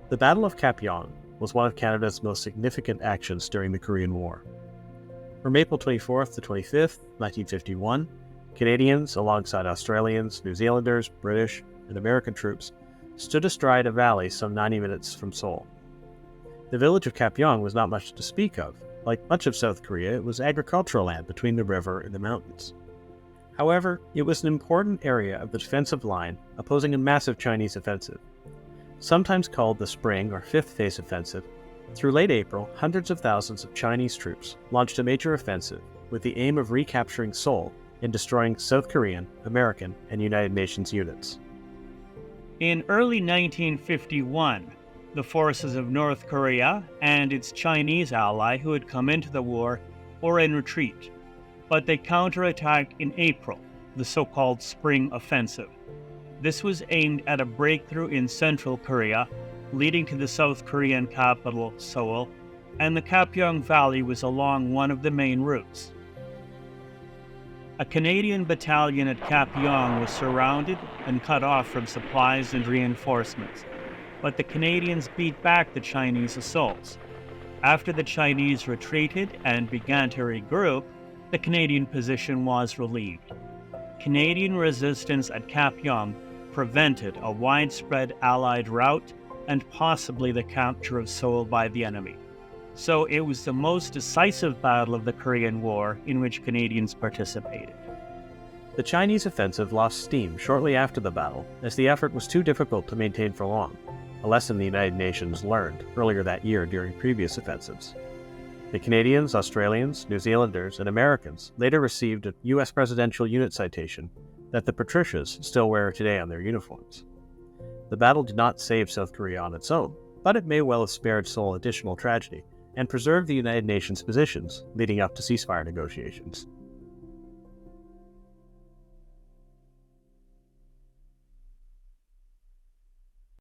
The Battle of Kapyong was one of Canada's most significant actions during the Korean War. From April 24th to 25th, 1951, Canadians, alongside Australians, New Zealanders, British, and American troops, stood astride a valley some 90 minutes from Seoul. The village of Kapyong was not much to speak of. Like much of South Korea, it was agricultural land between the river and the mountains. However, it was an important area of the defensive line opposing a massive Chinese offensive. Sometimes called the Spring or Fifth Phase Offensive, through late April, hundreds of thousands of Chinese troops launched a major offensive with the aim of recapturing Seoul and destroying South Korean, American, and United Nations units. In early 1951, the forces of North Korea and its Chinese ally who had come into the war were in retreat, but they counterattacked in April, the so-called Spring Offensive. This was aimed at a breakthrough in Central Korea, leading to the South Korean capital, Seoul, and the Kapyong Valley was along one of the main routes. A Canadian battalion at Kapyong was surrounded and cut off from supplies and reinforcements, but the Canadians beat back the Chinese assaults. After the Chinese retreated and began to regroup, the Canadian position was relieved. Canadian resistance at Kapyong prevented a widespread Allied rout and possibly the capture of Seoul by the enemy. So it was the most decisive battle of the Korean War in which Canadians participated. The Chinese offensive lost steam shortly after the battle, as the effort was too difficult to maintain for long, a lesson the United Nations learned earlier that year during previous offensives. The Canadians, Australians, New Zealanders, and Americans later received a U.S. presidential unit citation that the Patricias still wear today on their uniforms. The battle did not save South Korea on its own, but it may well have spared Seoul additional tragedy and preserved the United Nations positions leading up to ceasefire negotiations.